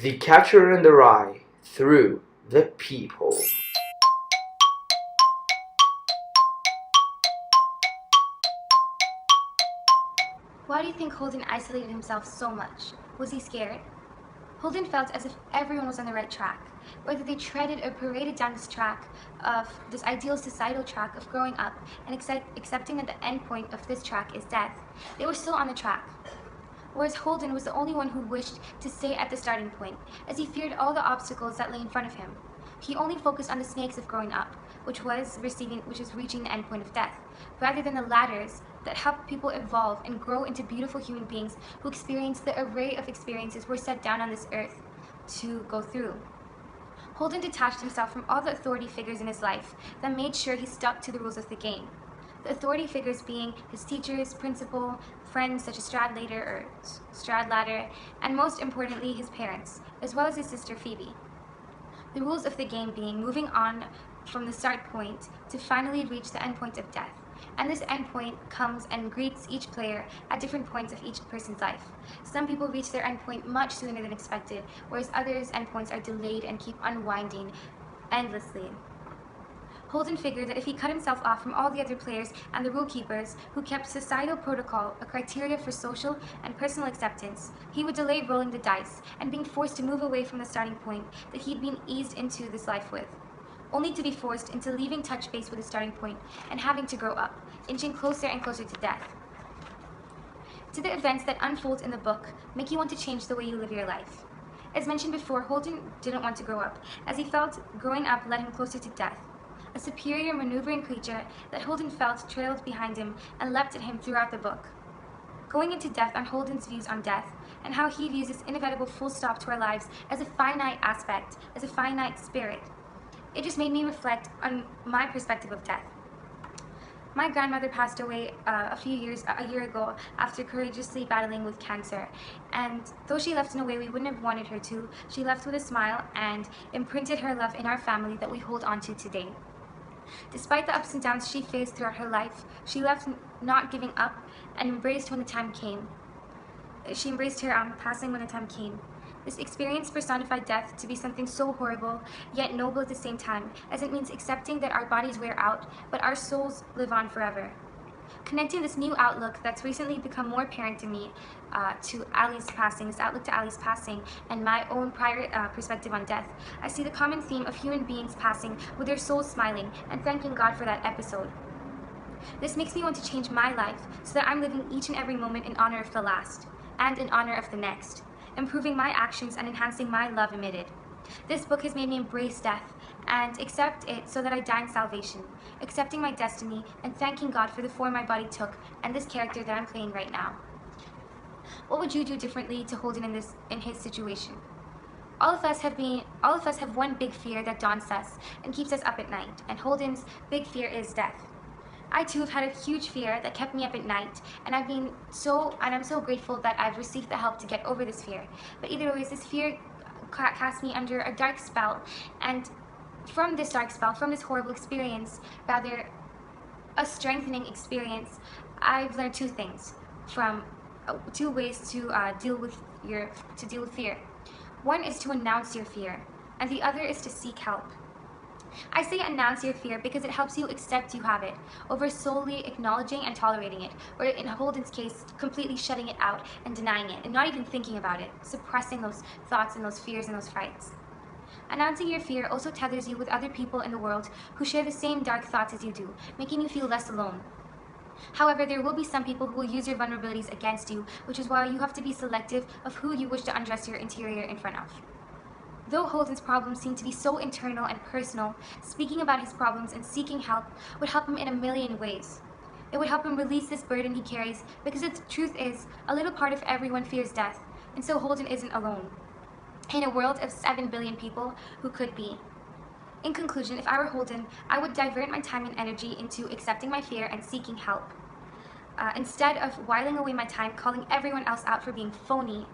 The Catcher in the Rye through the Peephole. Why do you think Holden isolated himself so much? Was he scared? Holden felt as if everyone was on the right track. Whether they treaded or paraded down this track of this ideal societal track of growing up and accepting that the end point of this track is death, they were still on the track. Whereas Holden was the only one who wished to stay at the starting point, as he feared all the obstacles that lay in front of him. He only focused on the snakes of growing up, which was reaching the end point of death, rather than the ladders that help people evolve and grow into beautiful human beings who experience the array of experiences we're set down on this earth to go through. Holden detached himself from all the authority figures in his life that made sure he stuck to the rules of the game. The authority figures being his teachers, principal, friends such as Stradladder, and most importantly his parents, as well as his sister Phoebe. The rules of the game being moving on from the start point to finally reach the end point of death. And this end point comes and greets each player at different points of each person's life. Some people reach their end point much sooner than expected, whereas others' endpoints are delayed and keep unwinding endlessly. Holden figured that if he cut himself off from all the other players and the rule keepers who kept societal protocol a criteria for social and personal acceptance, he would delay rolling the dice and being forced to move away from the starting point that he'd been eased into this life with, only to be forced into leaving touch base with the starting point and having to grow up, inching closer and closer to death. To the events that unfold in the book make you want to change the way you live your life. As mentioned before, Holden didn't want to grow up, as he felt growing up led him closer to death. A superior maneuvering creature that Holden felt trailed behind him and leapt at him throughout the book. Going into depth on Holden's views on death and how he views this inevitable full stop to our lives as a finite aspect, as a finite spirit. It just made me reflect on my perspective of death. My grandmother passed away a year ago after courageously battling with cancer. And though she left in a way we wouldn't have wanted her to, she left with a smile and imprinted her love in our family that we hold on to today. Despite the ups and downs she faced throughout her life, she left not giving up and embraced when the time came. She embraced her passing when the time came. This experience personified death to be something so horrible, yet noble at the same time, as it means accepting that our bodies wear out, but our souls live on forever. Connecting this new outlook that's recently become more apparent to me to Ali's passing, this outlook to Ali's passing, and my own prior perspective on death, I see the common theme of human beings passing with their souls smiling and thanking God for that episode. This makes me want to change my life so that I'm living each and every moment in honor of the last, and in honor of the next, improving my actions and enhancing my love emitted. This book has made me embrace death and accept it so that I die in salvation, accepting my destiny and thanking God for the form my body took and this character that I'm playing right now. What would you do differently to Holden in his situation? All of us have one big fear that daunts us and keeps us up at night, and Holden's big fear is death. I too have had a huge fear that kept me up at night, and I'm so grateful that I've received the help to get over this fear. But either way, this fear cast me under a dark spell, and from this dark spell, from this horrible experience, rather a strengthening experience, I've learned two things from two ways to deal with fear. One is to announce your fear, and the other is to seek help. I say announce your fear because it helps you accept you have it, over solely acknowledging and tolerating it, or in Holden's case, completely shutting it out and denying it, and not even thinking about it, suppressing those thoughts and those fears and those frights. Announcing your fear also tethers you with other people in the world who share the same dark thoughts as you do, making you feel less alone. However, there will be some people who will use your vulnerabilities against you, which is why you have to be selective of who you wish to undress your interior in front of. Though Holden's problems seem to be so internal and personal, speaking about his problems and seeking help would help him in a million ways. It would help him release this burden he carries, because the truth is, a little part of everyone fears death, and so Holden isn't alone, in a world of 7 billion people who could be. In conclusion, if I were Holden, I would divert my time and energy into accepting my fear and seeking help. Instead of whiling away my time calling everyone else out for being phony,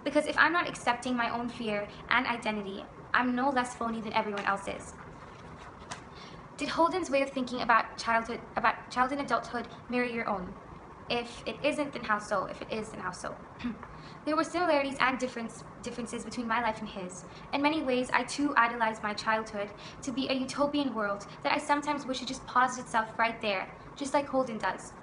because if I'm not accepting my own fear and identity, I'm no less phony than everyone else is. Did Holden's way of thinking about child and adulthood mirror your own? If it isn't, then how so? If it is, then how so? There were similarities and differences between my life and his. In many ways, I too idolized my childhood to be a utopian world that I sometimes wish had just paused itself right there, just like Holden does.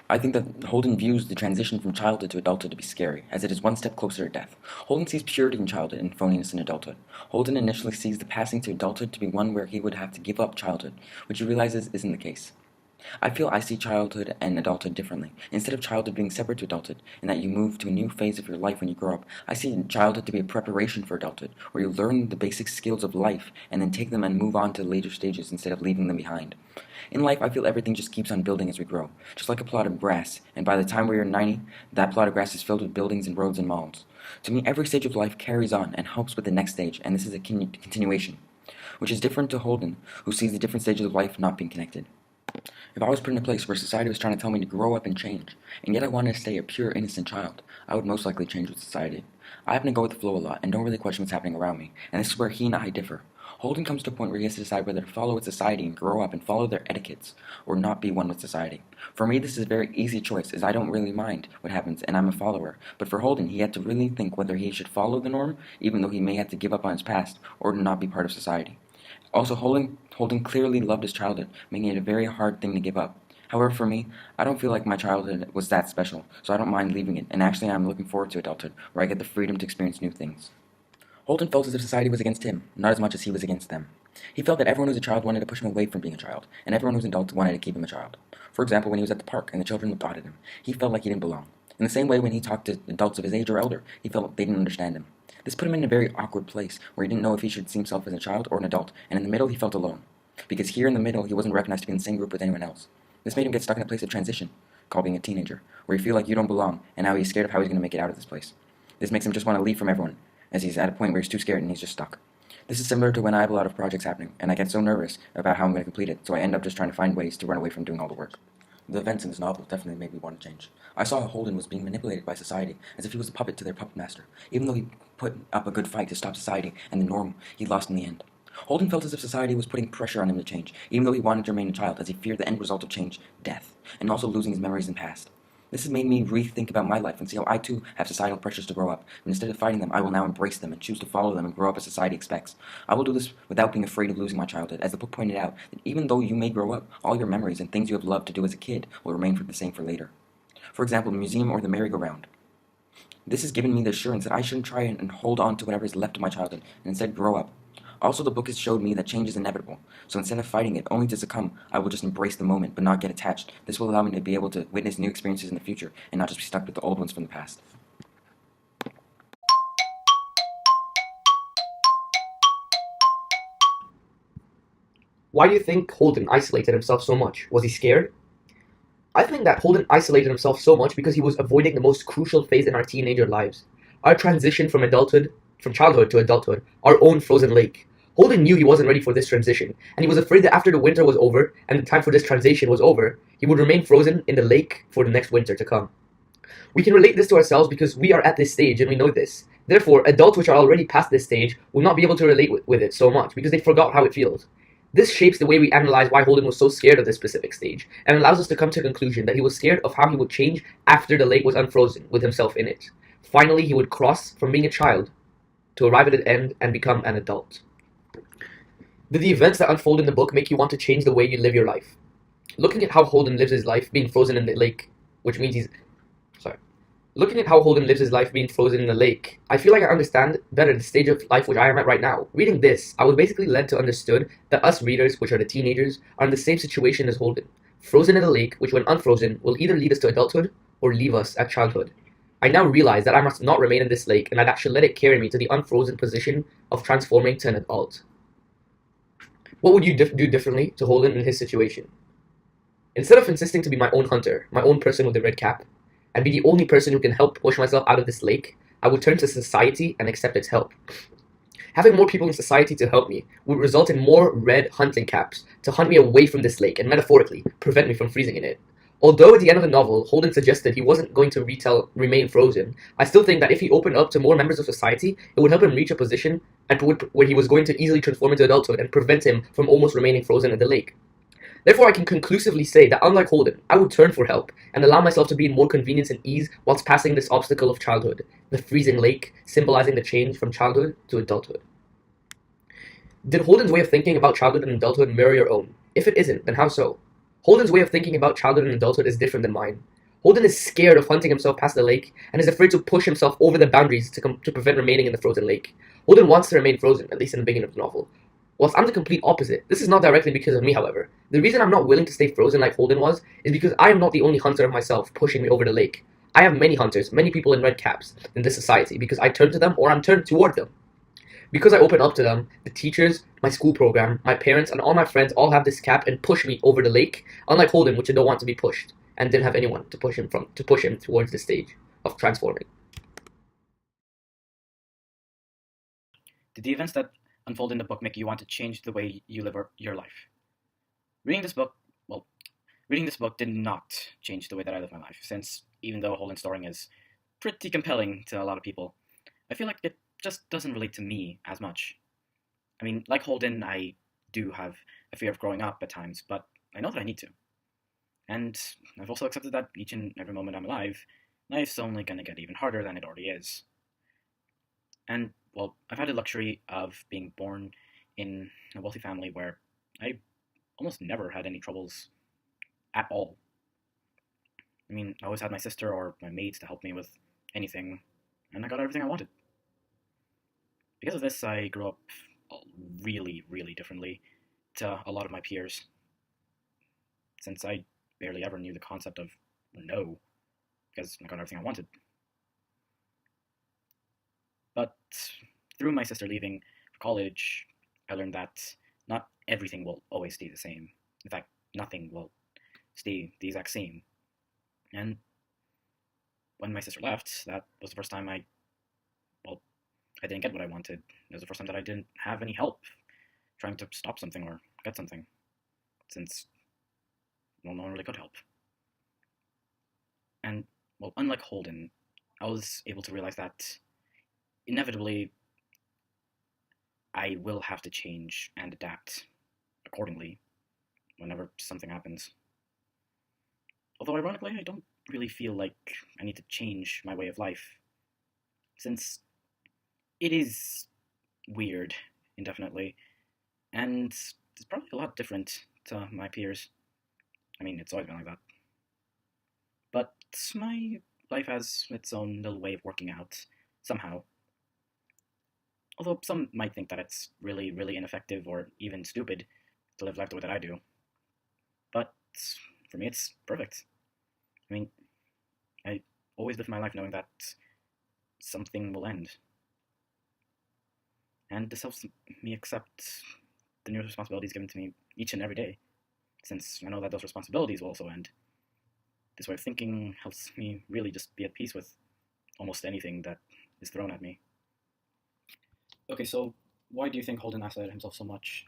I think that Holden views the transition from childhood to adulthood to be scary, as it is one step closer to death. Holden sees purity in childhood and phoniness in adulthood. Holden initially sees the passing to adulthood to be one where he would have to give up childhood, which he realizes isn't the case. I feel I see childhood and adulthood differently. Instead of childhood being separate to adulthood, and that you move to a new phase of your life when you grow up, I see childhood to be a preparation for adulthood, where you learn the basic skills of life and then take them and move on to later stages instead of leaving them behind. In life, I feel everything just keeps on building as we grow, just like a plot of grass, and by the time we're 90, that plot of grass is filled with buildings and roads and malls. To me, every stage of life carries on and helps with the next stage, and this is a continuation, which is different to Holden, who sees the different stages of life not being connected. If I was put in a place where society was trying to tell me to grow up and change, and yet I wanted to stay a pure, innocent child, I would most likely change with society. I happen to go with the flow a lot, and don't really question what's happening around me, and this is where he and I differ. Holden comes to a point where he has to decide whether to follow with society and grow up and follow their etiquettes, or not be one with society. For me, this is a very easy choice, as I don't really mind what happens, and I'm a follower. But for Holden, he had to really think whether he should follow the norm, even though he may have to give up on his past, or to not be part of society. Also, Holden clearly loved his childhood, making it a very hard thing to give up. However, for me, I don't feel like my childhood was that special, so I don't mind leaving it, and actually I'm looking forward to adulthood, where I get the freedom to experience new things. Holden felt as if society was against him, not as much as he was against them. He felt that everyone who was a child wanted to push him away from being a child, and everyone who was an adult wanted to keep him a child. For example, when he was at the park and the children looked odd at him, he felt like he didn't belong. In the same way, when he talked to adults of his age or elder, he felt they didn't understand him. This put him in a very awkward place, where he didn't know if he should see himself as a child or an adult, and in the middle he felt alone. Because here in the middle, he wasn't recognized to be in the same group with anyone else. This made him get stuck in a place of transition, called being a teenager, where you feel like you don't belong, and now he's scared of how he's going to make it out of this place. This makes him just want to leave from everyone, as he's at a point where he's too scared and he's just stuck. This is similar to when I have a lot of projects happening, and I get so nervous about how I'm going to complete it, so I end up just trying to find ways to run away from doing all the work. The events in this novel definitely made me want to change. I saw how Holden was being manipulated by society, as if he was a puppet to their puppet master. Even though he put up a good fight to stop society and the norm, he lost in the end. Holden felt as if society was putting pressure on him to change, even though he wanted to remain a child, as he feared the end result of change, death, and also losing his memories and past. This has made me rethink about my life and see how I too have societal pressures to grow up, and instead of fighting them, I will now embrace them and choose to follow them and grow up as society expects. I will do this without being afraid of losing my childhood, as the book pointed out, that even though you may grow up, all your memories and things you have loved to do as a kid will remain the same for later. For example, the museum or the merry-go-round. This has given me the assurance that I shouldn't try and hold on to whatever is left of my childhood, and instead grow up. Also, the book has showed me that change is inevitable, so instead of fighting it only to succumb, I will just embrace the moment, but not get attached. This will allow me to be able to witness new experiences in the future, and not just be stuck with the old ones from the past. Why do you think Holden isolated himself so much? Was he scared? I think that Holden isolated himself so much because he was avoiding the most crucial phase in our teenager lives. Our transition from childhood to adulthood, our own frozen lake. Holden knew he wasn't ready for this transition, and he was afraid that after the winter was over and the time for this transition was over, he would remain frozen in the lake for the next winter to come. We can relate this to ourselves because we are at this stage and we know this. Therefore, adults which are already past this stage will not be able to relate with it so much because they forgot how it feels. This shapes the way we analyze why Holden was so scared of this specific stage, and allows us to come to the conclusion that he was scared of how he would change after the lake was unfrozen, with himself in it. Finally, he would cross from being a child to arrive at the end and become an adult. Did the events that unfold in the book make you want to change the way you live your life? Looking at how Holden lives his life being frozen in the lake, Looking at how Holden lives his life being frozen in the lake, I feel like I understand better the stage of life which I am at right now. Reading this, I was basically led to understood that us readers, which are the teenagers, are in the same situation as Holden. Frozen in a lake, which when unfrozen, will either lead us to adulthood or leave us at childhood. I now realize that I must not remain in this lake and that I should let it carry me to the unfrozen position of transforming to an adult. What would you do differently to Holden in his situation? Instead of insisting to be my own hunter, my own person with the red cap, and be the only person who can help push myself out of this lake, I would turn to society and accept its help. Having more people in society to help me would result in more red hunting caps to hunt me away from this lake and metaphorically prevent me from freezing in it. Although at the end of the novel, Holden suggested he wasn't going to remain frozen, I still think that if he opened up to more members of society, it would help him reach a position where he was going to easily transform into adulthood and prevent him from almost remaining frozen in the lake. Therefore, I can conclusively say that unlike Holden, I would turn for help and allow myself to be in more convenience and ease whilst passing this obstacle of childhood, the freezing lake, symbolizing the change from childhood to adulthood. Did Holden's way of thinking about childhood and adulthood mirror your own? If it isn't, then how so? Holden's way of thinking about childhood and adulthood is different than mine. Holden is scared of hunting himself past the lake and is afraid to push himself over the boundaries to prevent remaining in the frozen lake. Holden wants to remain frozen, at least in the beginning of the novel. Whilst I'm the complete opposite, this is not directly because of me, however. The reason I'm not willing to stay frozen like Holden was is because I am not the only hunter of myself pushing me over the lake. I have many hunters, many people in red caps in this society because I turn to them or I'm turned toward them. Because I open up to them, the teachers, my school program, my parents, and all my friends all have this cap and push me over the lake, unlike Holden, which don't want to be pushed, and didn't have anyone to push him towards the stage of transforming. Did the events that unfold in the book make you want to change the way you live your life? Reading this book, well, reading this book did not change the way that I live my life, since even though Holden's story is pretty compelling to a lot of people, I feel like it just doesn't relate to me as much. I mean, like Holden, I do have a fear of growing up at times, but I know that I need to. And I've also accepted that each and every moment I'm alive, life's only going to get even harder than it already is. And, well, I've had the luxury of being born in a wealthy family where I almost never had any troubles at all. I mean, I always had my sister or my maids to help me with anything, and I got everything I wanted. Because of this, I grew up really, really differently to a lot of my peers, since I barely ever knew the concept of no, because I got everything I wanted. But through my sister leaving for college, I learned that not everything will always stay the same. In fact, nothing will stay the exact same. And when my sister left, that was the first time I didn't get what I wanted. It was the first time that I didn't have any help trying to stop something or get something, since, well, no one really could help. And, well, unlike Holden, I was able to realize that inevitably I will have to change and adapt accordingly whenever something happens. Although, ironically, I don't really feel like I need to change my way of life, since it is weird, indefinitely, and it's probably a lot different to my peers. I mean, it's always been like that. But my life has its own little way of working out, somehow. Although some might think that it's really, really ineffective or even stupid to live life the way that I do. But for me, it's perfect. I mean, I always live my life knowing that something will end. And this helps me accept the new responsibilities given to me each and every day, since I know that those responsibilities will also end. This way of thinking helps me really just be at peace with almost anything that is thrown at me. Okay, so why do you think Holden isolated himself so much?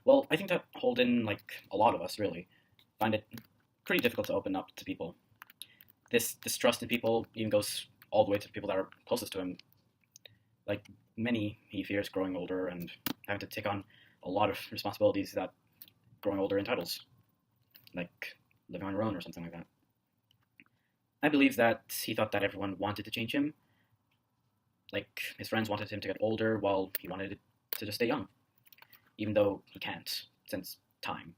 Well, I think that Holden, like a lot of us really, find it pretty difficult to open up to people. This distrust in people even goes all the way to the people that are closest to him. Like many, he fears growing older and having to take on a lot of responsibilities that growing older entitles, like living on your own or something like that. I believe that he thought that everyone wanted to change him. Like, his friends wanted him to get older while he wanted to just stay young, even though he can't, since time.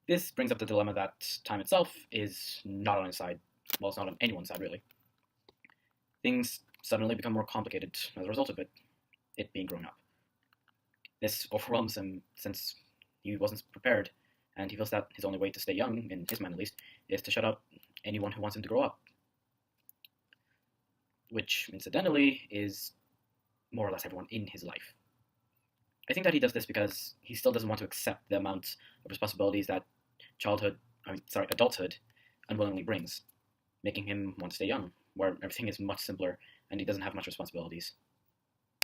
This brings up the dilemma that time itself is not on his side. Well, it's not on anyone's side, really. Things suddenly become more complicated as a result of it being grown up. This overwhelms him since he wasn't prepared, and he feels that his only way to stay young, in his mind at least, is to shut out anyone who wants him to grow up. Which, incidentally, is more or less everyone in his life. I think that he does this because he still doesn't want to accept the amount of responsibilities that adulthood unwillingly brings, making him want to stay young, where everything is much simpler and he doesn't have much responsibilities.